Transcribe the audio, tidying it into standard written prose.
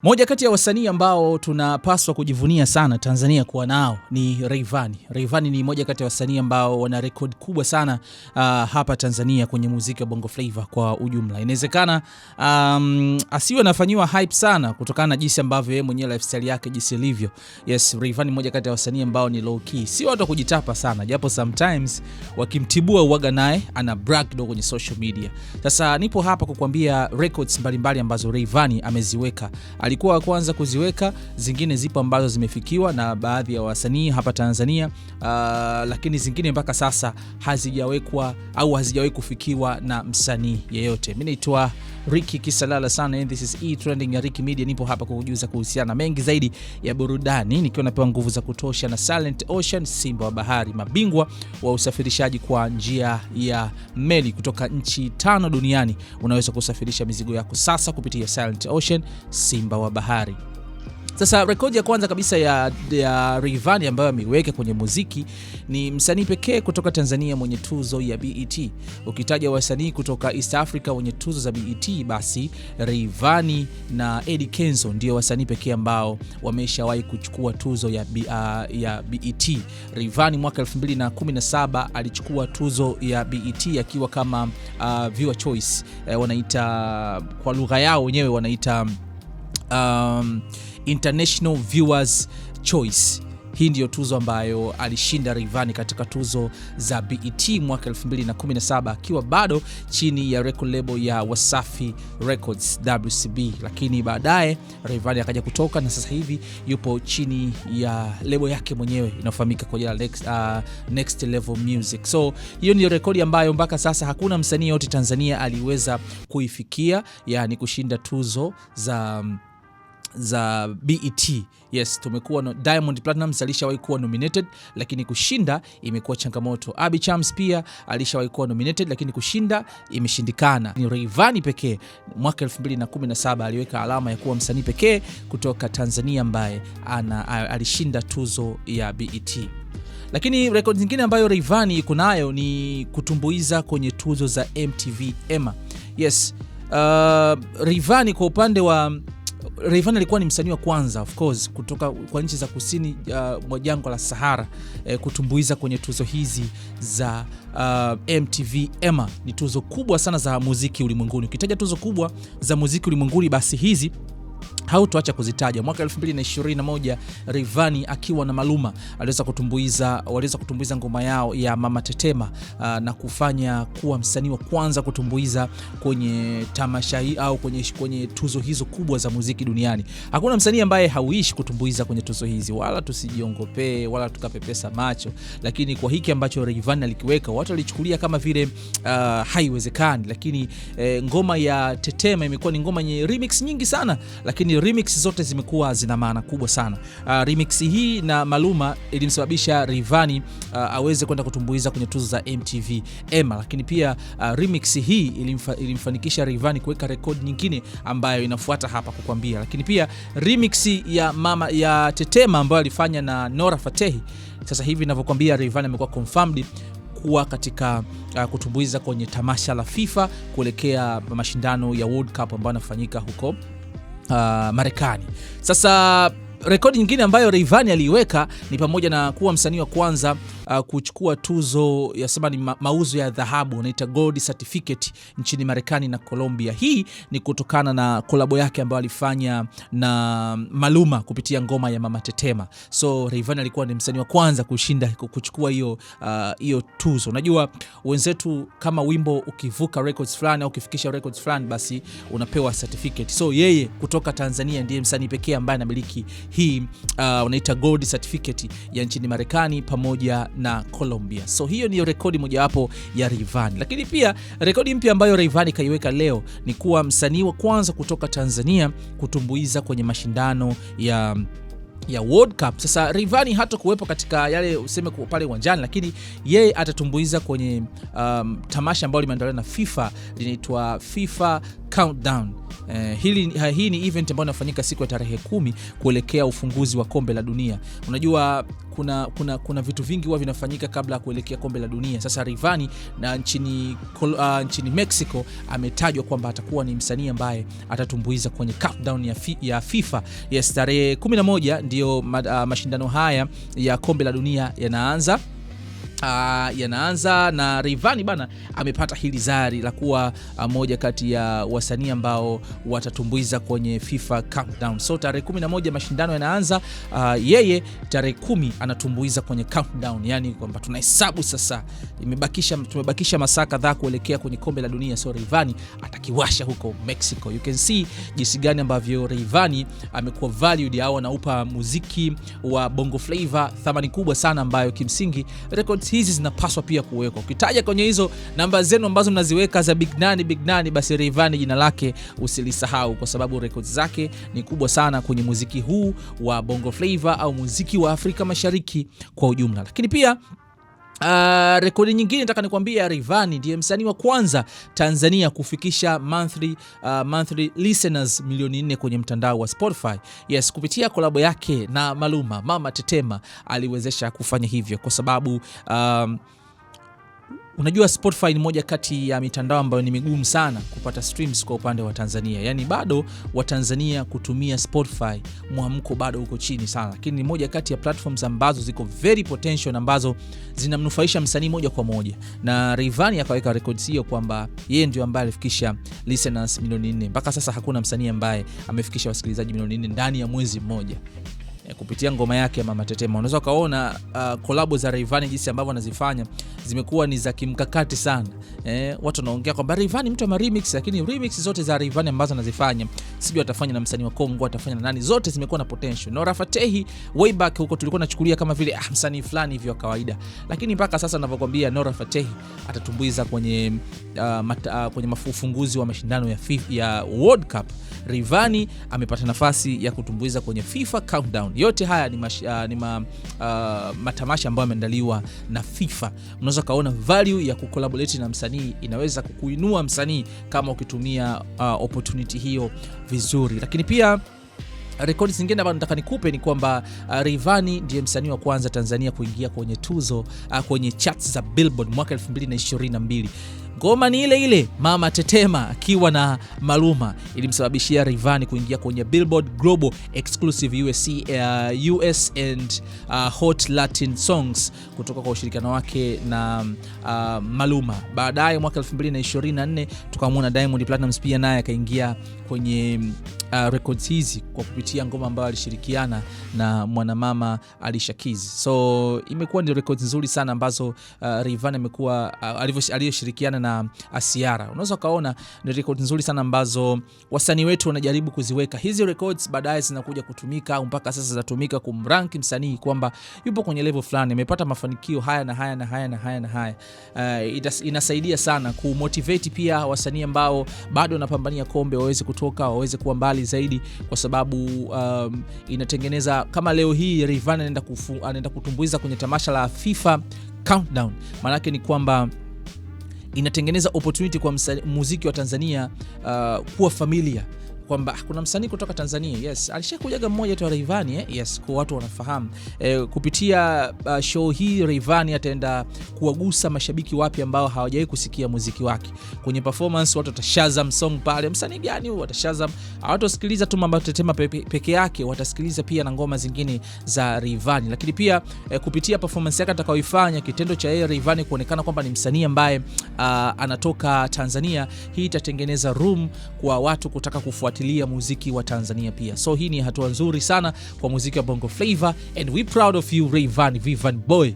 Moja kati ya wasanii ambao tunapaswa kujivunia sana Tanzania kuwa nao ni Rayvanny. Rayvanny ni moja kati ya wasanii ambao wana record kubwa sana hapa Tanzania kwenye muziki wa Bongo Flava kwa ujumla. Inawezekana asiwe anafanywa hype sana kutokana na jinsi ambavyo yeye mwenyewe lifestyle yake jinsi ilivyo. Yes, Rayvanny moja kati ya wasanii ambao ni low key. Si watu kujitapa sana, japo sometimes wakimtibua uaga naye ana brag kidogo kwenye social media. Sasa nipo hapa kukuambia records mbalimbali ambazo Rayvanny ameziweka. Alikuwa wa kwanza kuziweka, zingine zipo ambazo zimefikiwa na baadhi ya wasanii hapa Tanzania, lakini zingine mpaka sasa hazijawekwa au hazijawahi kufikiwa na msanii yeyote. Mimi naitwa Ricky Kisalala sana, and this is trending ya Ricky Media. Nipo hapa kukujuza kuhusiana mengi zaidi ya burudani, nikiwa napewa nguvu za kutosha na Silent Ocean, Simba wa Bahari, mabingwa wa usafirishaji kwa njia ya meli kutoka nchi 5 duniani. Unaweza kusafirisha mizigo yako sasa kupitia Silent Ocean, Simba wa Bahari. Sasa rekodi ya kwanza kabisa ya Rayvanny ambayo ameiweka kwenye muziki ni msanii pekee kutoka Tanzania mwenye tuzo ya BET. Ukitaja wasanii kutoka East Africa wenye tuzo za BET, basi Rayvanny na Eddy Kenzo ndio wasanii pekee ambao wameshawahi kuchukua tuzo ya BET. Rayvanny mwaka 2017 alichukua tuzo ya BET akiwa kama viewer choice, wanaita kwa lugha yao wenyewe wanaita International Viewers Choice. Hii ndio tuzo ambayo alishinda Rayvanny katika tuzo za BET mwaka 2017 akiwa bado chini ya record label ya Wasafi Records WCB, lakini baadaye Rayvanny akaja kutoka na sasa hivi yupo chini ya label yake mwenyewe inayofahamika kwa jina Next Level Music. So hiyo ni rekodi ambayo mpaka sasa hakuna msanii yote Tanzania aliweza kuifikia, yani kushinda tuzo za BET. Yes, tumekuwa Diamond Platnumz alishawahi kuwa nominated, lakini kushinda imekuwa changamoto. Abby Chams pia alishawahi kuwa nominated, lakini kushinda imeshindikana. Ni Rayvanny pekee mwaka 2017 aliweka alama ya kuwa msanii pekee kutoka Tanzania ambaye alishinda tuzo ya BET. Lakini rekodi nyingine ambayo Rayvanny iko nayo ni kutumbuiza kwenye tuzo za MTV EMA. Yes, Rayvanny kwa upande wa Rayvanny alikuwa ni msanii wa kwanza of course kutoka kwa nchi za kusini mwa jangwa la Sahara kutumbuiza kwenye tuzo hizi za MTV EMA. Ni tuzo kubwa sana za muziki ulimwenguni. Ukitaja tuzo kubwa za muziki ulimwenguni, basi hizi hautoacha kuzitaja. Mwaka 2021 Rayvanny akiwa na Maluma waliweza kutumbuiza ngoma yao ya Mama Tetema, na kufanya kuwa msanii wa kwanza kutumbuiza kwenye tamasha hii au kwenye tuzo hizo kubwa za muziki duniani. Hakuna msanii ambaye hauishi kutumbuiza kwenye tuzo hizi, wala tusijiongopee wala tukapepesa macho, lakini kwa hiki ambacho Rayvanny alikiweka watu walichukulia kama vile haiwezekani. Lakini ngoma ya Tetema imekuwa ni ngoma yenye remix nyingi sana, lakini remix zote zimekuwa zina maana kubwa sana. Remix hii na Maluma ilimsababisha Rayvanny aweze kwenda kutumbuiza kwenye tuzo za MTV EMA, lakini pia remix hii ilimfanikisha Rayvanny kuweka rekodi nyingine ambayo inafuata hapa kukwambia. Lakini pia remix ya Mama ya Tetema ambayo alifanya na Nora Fatehi, sasa hivi ninavyokuambia Rayvanny amekuwa confirmed kuwa katika kutumbuiza kwenye tamasha la FIFA kuelekea mashindano ya World Cup ambayo yanafanyika huko Marekani. Sasa rekodi nyingine ambayo Rayvanny aliiweka ni pamoja na kuwa msanii wa kwanza kuchukua tuzo ya sema ni mauzo ya dhahabu, unaita gold certificate nchini Marekani na Colombia. Hii ni kutokana na kolabo yake ambayo alifanya na Maluma kupitia ngoma ya Mama Tetema. So Rayvanny alikuwa ni msanii wa kwanza kuchukua hiyo tuzo. Unajua wenzetu kama wimbo ukivuka records fulani au ukifikisha records fulani, basi unapewa certificate. So yeye kutoka Tanzania ndiye msanii pekee ambaye anamiliki hii unaita gold certificate ya nchini Marekani pamoja na Colombia. So hiyo ni rekodi mojawapo ya Rayvanny. Lakini pia rekodi mpya ambayo Rayvanny kaiweka leo ni kuwa msanii wa kwanza kutoka Tanzania kutumbuiza kwenye mashindano ya World Cup. Sasa Rayvanny hata kuwepo katika yale useme kwa pale uwanjani, lakini yeye atatumbuiza kwenye tamasha ambalo limeandaliwa na FIFA, linaitwa FIFA Countdown. Hii ni event ambayo inafanyika siku ya tarehe 10 kuelekea ufunguzi wa kombe la dunia. Unajua kuna vitu vingi huwa vinafanyika kabla ya kuelekea kombe la dunia. Sasa Rayvanny na nchini Mexico ametajwa kwamba atakuwa ni msanii ambaye atatumbuiza kwenye countdown ya FIFA. Yes, tarehe 11 ndio mashindano haya ya kombe la dunia yanaanza na Rayvanny bana amepata hili zari la kuwa moja kati ya wasanii ambao watatumbuiza kwenye FIFA Countdown. So tarehe 11 mashindano yanaanza, yeye tarehe 10 anatumbuiza kwenye Countdown. Yani kwamba tunahesabu sasa, tumebakisha masaa kadhaa kuelekea kwenye kombe la dunia. So Rayvanny atakiwasha huko Mexico. You can see jinsi gani ambavyo Rayvanny amekuwa valued au anaupa muziki wa Bongo Flava thamani kubwa sana, ambayo kimsingi records hizi zinapaswa pia kuwekwa. Ukitaja kwenye hizo namba zenu ambazo mnaziweka za Big Nani, basi Rayvanny jina lake usilisahau, kwa sababu records zake ni kubwa sana kwenye muziki huu wa Bongo Flava au muziki wa Afrika Mashariki kwa ujumla. Lakini pia rekodi nyingine nataka nikwambia, Rayvanny ndiye msanii wa kwanza Tanzania kufikisha monthly listeners milioni 4 kwenye mtandao wa Spotify. Yes, kupitia kolabo yake na Maluma, Mama Tetema aliwezesha kufanya hivyo kwa sababu unajua Spotify ni moja kati ya mitandao ambayo ni migumu sana kupata streams kwa upande wa Tanzania. Yani bado wa Tanzania kutumia Spotify muamko bado uko chini sana. Lakini ni moja kati ya platforms ambazo ziko very potential, ambazo zinamnufaisha msanii moja kwa moja. Na Rayvanny akaweka records hiyo kwamba yeye ndio ambaye alifikisha listeners milioni 4. Mpaka sasa hakuna msanii ambaye amefikisha wasikilizaji milioni 4 ndani ya mwezi mmoja kupitia ngoma yake ya Mama Tetema. Unaweza kaona collabo za Rayvanny jinsi ambavyo anazifanya zimekuwa ni za kimkakati sana. Watu wanaongea kwamba Rayvanny mtu wa remix, lakini remix zote za Rayvanny ambazo anazifanya, sijui atafanya na msanii wa Kongo, atafanya na nani, zote zimekuwa na potential. Nora Fatehi way back huko tulikuwa tunachukulia kama vile msanii fulani hivi wa kawaida, lakini mpaka sasa ninavyokuambia Nora Fatehi atatumbuiza kwenye ufunguzi wa mashindano ya World Cup. Rayvanny amepata nafasi ya kutumbuiza kwenye FIFA Countdown. Yote haya ni matamasha ambayo yameandaliwa na FIFA. Unaweza kaona value ya kucollaborate na msanii inaweza kukuinua msanii kama ukitumia opportunity hiyo vizuri. Lakini pia rekodi zingine ambazo nataka nikupe ni kwamba Rayvanny ndiye msanii wa kwanza Tanzania kuingia kwenye tuzo kwenye charts za Billboard mwaka 2022. Ngoma ni ile Mama Tetema akiwa na Maluma ilimsababishia Rayvanny kuingia kwenye Billboard Global Exclusive US and Hot Latin Songs kutoka kwa ushirikiano wake na Maluma. Baadaye mwaka 2024 tukamwona Diamond Platnumz pia naye akaingia kwenye records hizi kwa kupitia ngoma ambayo alishirikiana na mwanamama Alicia Keys. So imekuwa ni records nzuri sana ambazo Rayvanny amekuwa aliyoshirikiana na Asiara. Unaweza kaona ni records nzuri sana ambazo wasanii wetu wanajaribu kuziweka. Hizi records baadaye zinakuja kutumika au mpaka sasa zinatumika kumrank msanii kwamba yupo kwenye level fulani, amepata mafanikio haya na haya na haya na haya na haya. Inasaidia sana kumotivate pia wasanii ambao bado wanapambania kombe waweze kutoka, waweze kuwa mbali zaidi, kwa sababu inatengeneza kama leo hii Rayvanny anaenda kutumbuiza kwenye tamasha la FIFA Countdown. Maana yake ni kwamba inatengeneza opportunity kwa muziki wa Tanzania kuwa familia, kwamba kuna msanii kutoka Tanzania. Yes, alishakujaga mmoja tu Rayvanny, yes, kwa watu wanafahamu. Kupitia show hii Rayvanny ataenda kuwagusa mashabiki wapi ambao hawajawahi kusikia muziki wake. Kwenye performance watu watashazam song pale, msanii gani huyu, watashazam. Hawatosikiliza tu Mama Tetema peke yake, watasikiliza pia na ngoma zingine za Rayvanny. Lakini pia kupitia performance yake atakayoifanya, kitendo cha yeye Rayvanny kuonekana kwamba ni msanii ambaye anatoka Tanzania, hii itatengeneza room kwa watu kutaka kufuatilia muziki wa Tanzania pia. So hii ni hatua nzuri sana kwa muziki wa Bongo Flava, and we proud of you Rayvanny, Vivan boy.